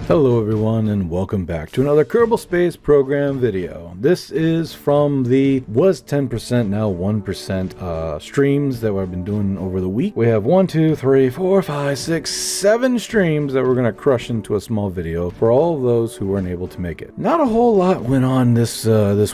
Hello everyone and welcome back to another Kerbal Space Program video. This is from the was 10% now 1% streams that I've been doing over the week. We have 1, 2, 3, 4, 5, 6, 7 streams that we're going to crush into a small video for all of those who weren't able to make it. Not a whole lot went on this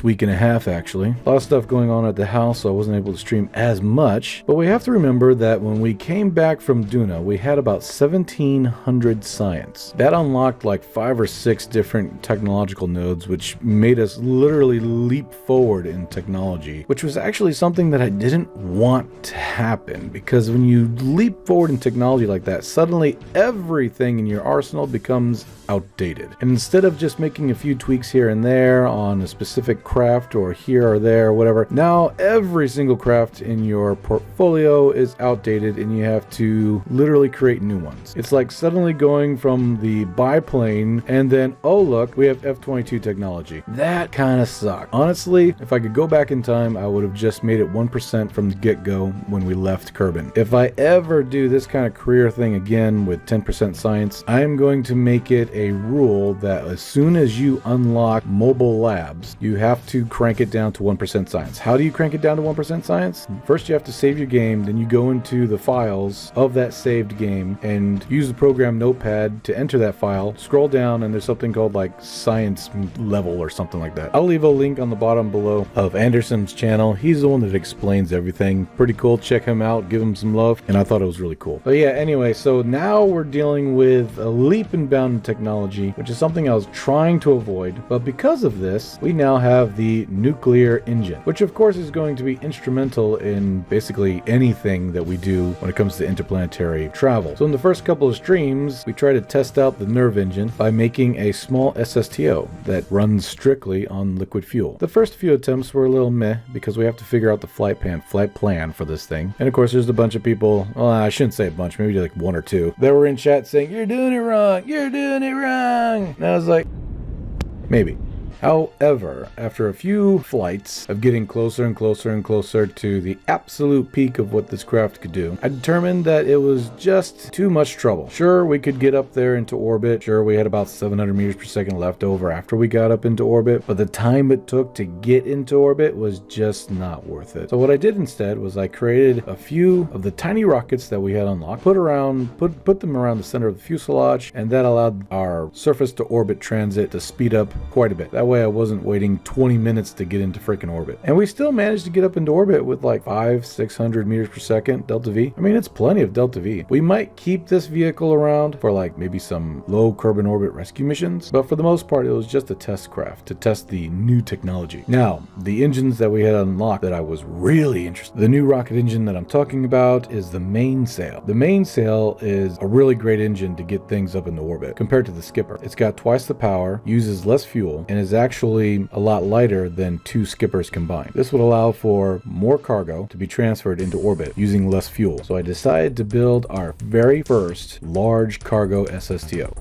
week and a half actually. A lot of stuff going on at the house, so I wasn't able to stream as much. But we have to remember that when we came back from Duna, we had about 1,700 science. That unlocked like 5 or 6 different technological nodes, which made us literally leap forward in technology, which was actually something that I didn't want to happen, because when you leap forward in technology like that, suddenly everything in your arsenal becomes outdated. And instead of just making a few tweaks here and there on a specific craft or here or there or whatever, now every single craft in your portfolio is outdated and you have to literally create new ones. It's like suddenly going from the biplane and then, oh look, we have F-22 technology. That kind of sucked. Honestly, if I could go back in time, I would have just made it 1% from the get-go when we left Kerbal. If I ever do this kind of career thing again with 10% science, I am going to make it a rule that as soon as you unlock mobile labs, you have to crank it down to 1% science. How do you crank it down to 1% science? First, you have to save your game, then you go into the files of that saved game and use the program Notepad to enter that file, scroll down, and there's something called like science level or something like that. I'll leave a link on the bottom below of ANDERSAM's channel. He's the one that explains everything. Pretty cool. Check him out, give him some love, and I thought it was really cool. But yeah, anyway, so now we're dealing with a leap and bound in technology, which is something I was trying to avoid, but because of this, we now have the nuclear engine, which of course is going to be instrumental in basically anything that we do when it comes to interplanetary travel. So in the first couple of streams, we try to test out the NERV engine by making a small SSTO that runs strictly on liquid fuel. The first few attempts were a little meh because we have to figure out the flight plan for this thing. And of course, there's a bunch of people, well, I shouldn't say a bunch, maybe like 1 or 2, that were in chat saying, "You're doing it wrong, you're doing it wrong." And I was like, maybe. However, after a few flights of getting closer and closer and closer to the absolute peak of what this craft could do, I determined that it was just too much trouble. Sure, we could get up there into orbit. Sure, we had about 700 meters per second left over after we got up into orbit, but the time it took to get into orbit was just not worth it. So what I did instead was I created a few of the tiny rockets that we had unlocked, put them around the center of the fuselage, and that allowed our surface to orbit transit to speed up quite a bit. That way I wasn't waiting 20 minutes to get into freaking orbit. And we still managed to get up into orbit with like 500-600 meters per second delta V. I mean, it's plenty of delta V. We might keep this vehicle around for like maybe some low Kerbal orbit rescue missions, but for the most part, it was just a test craft to test the new technology. Now, the engines that we had unlocked that I was really interested in, the new rocket engine that I'm talking about is the mainsail. The mainsail is a really great engine to get things up into orbit compared to the skipper. It's got twice the power, uses less fuel, and is actually a lot lighter than 2 skippers combined. This would allow for more cargo to be transferred into orbit using less fuel. So I decided to build our very first large cargo SSTO.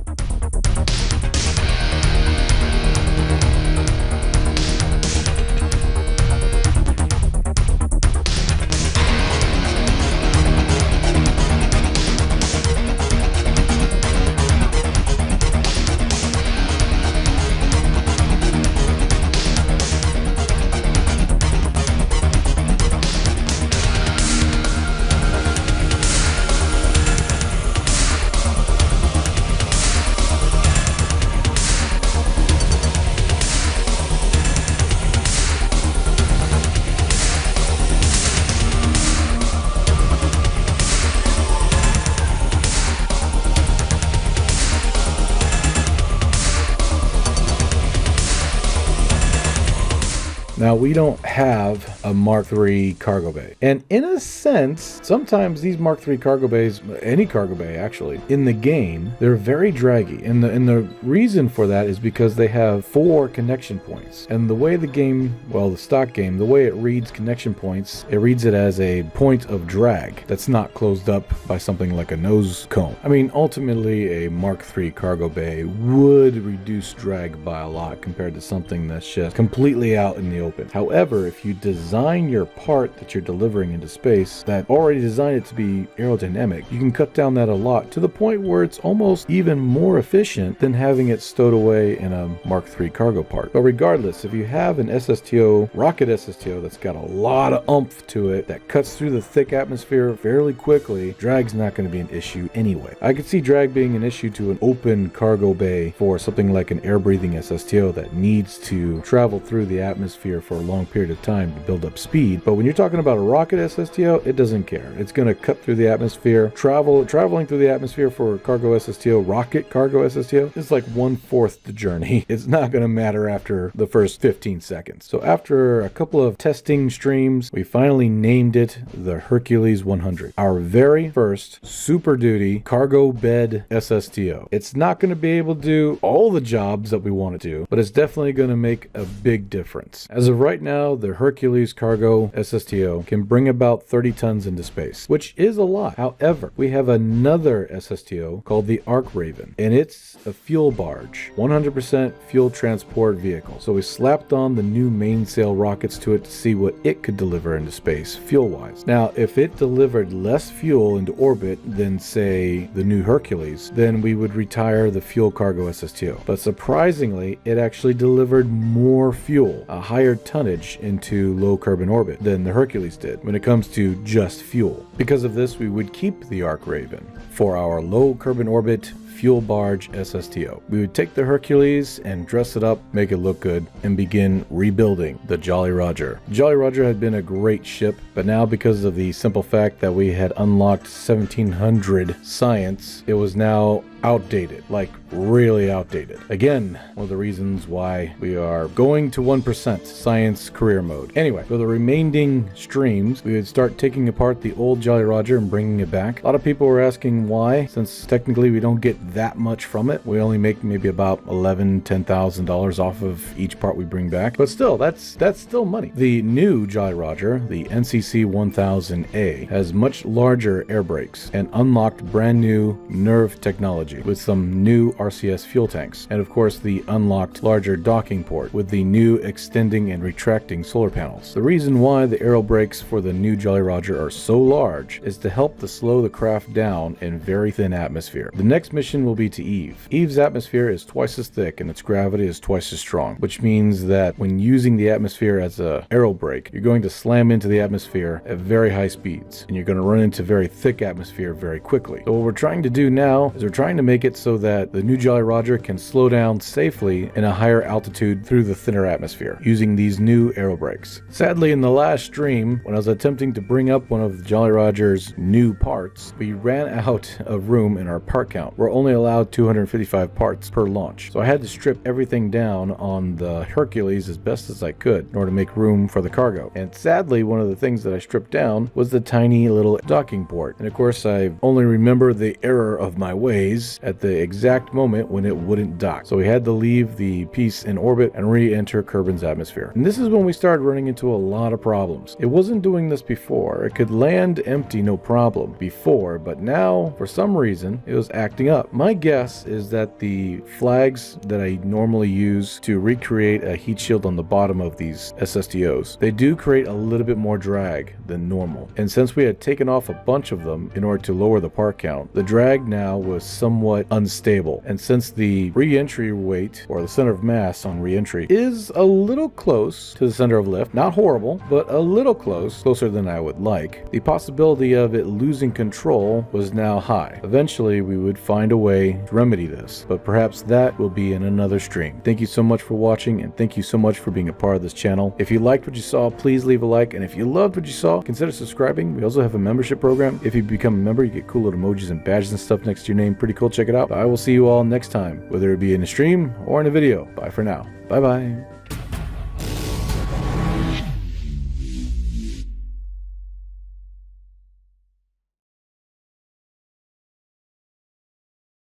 Now, we don't have a Mark III cargo bay. And in a sense, sometimes these Mark III cargo bays, any cargo bay actually, in the game, they're very draggy. And the reason for that is because they have 4 connection points. And the way the game, well, the stock game, the way it reads connection points, it reads it as a point of drag that's not closed up by something like a nose cone. I mean, ultimately, a Mark III cargo bay would reduce drag by a lot compared to something that's just completely out in the open. open. However, if you design your part that you're delivering into space that already designed it to be aerodynamic, you can cut down that a lot to the point where it's almost even more efficient than having it stowed away in a Mark III cargo part. But regardless, if you have an SSTO, rocket SSTO that's got a lot of oomph to it, that cuts through the thick atmosphere fairly quickly, drag's not going to be an issue anyway. I could see drag being an issue to an open cargo bay for something like an air-breathing SSTO that needs to travel through the atmosphere for a long period of time to build up speed. But when you're talking about a rocket SSTO, it doesn't care. It's going to cut through the atmosphere. Traveling through the atmosphere for a cargo SSTO, rocket cargo SSTO, is like 1/4 the journey. It's not going to matter after the first 15 seconds. So after a couple of testing streams, we finally named it the Hercules 100. Our very first Super Duty cargo bed SSTO. It's not going to be able to do all the jobs that we want to do, but it's definitely going to make a big difference. As of right now, the Hercules cargo SSTO can bring about 30 tons into space, which is a lot. However, we have another SSTO called the Arc Raven, and it's a fuel barge, 100% fuel transport vehicle. So we slapped on the new mainsail rockets to it to see what it could deliver into space fuel-wise. Now, if it delivered less fuel into orbit than, say, the new Hercules, then we would retire the fuel cargo SSTO. But surprisingly, it actually delivered more fuel, a higher tonnage into low carbon orbit than the Hercules did when it comes to just fuel. Because of this, we would keep the Arc Raven for our low carbon orbit fuel barge SSTO. We would take the Hercules and dress it up, make it look good, and begin rebuilding the Jolly Roger. Jolly Roger had been a great ship, but now because of the simple fact that we had unlocked 1700 science, it was now outdated, like really outdated. Again, one of the reasons why we are going to 1% science career mode. Anyway, for the remaining streams, we would start taking apart the old Jolly Roger and bringing it back. A lot of people were asking why, since technically we don't get that much from it. We only make maybe about $10,000 off of each part we bring back, but still, that's still money. The new Jolly Roger, the NCC 1000A, has much larger air brakes and unlocked brand new NERV technology with some new RCS fuel tanks, and of course the unlocked larger docking port with the new extending and retracting solar panels. The reason why the aero brakes for the new Jolly Roger are so large is to help to slow the craft down in very thin atmosphere. The next mission will be to Eve. Eve's atmosphere is twice as thick and its gravity is twice as strong, which means that when using the atmosphere as a aero brake, you're going to slam into the atmosphere at very high speeds, and you're going to run into very thick atmosphere very quickly. So what we're trying to do now is we're trying to make it so that the new Jolly Roger can slow down safely in a higher altitude through the thinner atmosphere using these new aero brakes. Sadly, in the last stream, when I was attempting to bring up one of the Jolly Roger's new parts, we ran out of room in our part count. We're only allowed 255 parts per launch, so I had to strip everything down on the Hercules as best as I could in order to make room for the cargo. And sadly, one of the things that I stripped down was the tiny little docking port. And of course, I only remember the error of my ways at the exact moment when it wouldn't dock. So we had to leave the piece in orbit and re-enter Kerbal's atmosphere. And this is when we started running into a lot of problems. It wasn't doing this before. It could land empty no problem before, but now, for some reason, it was acting up. My guess is that the flags that I normally use to recreate a heat shield on the bottom of these SSTOs, they do create a little bit more drag than normal. And since we had taken off a bunch of them in order to lower the part count, the drag now was somewhat unstable. And since the re-entry weight, or the center of mass on re-entry, is a little close to the center of lift, not horrible, but a little closer than I would like, the possibility of it losing control was now high. Eventually, we would find a way to remedy this, but perhaps that will be in another stream. Thank you so much for watching, and thank you so much for being a part of this channel. If you liked what you saw, please leave a like, and if you loved what you saw, consider subscribing. We also have a membership program. If you become a member, you get cool little emojis and badges and stuff next to your name. Pretty cool. Check it out. I will see you all next time, whether it be in a stream or in a video. Bye for now. Bye bye.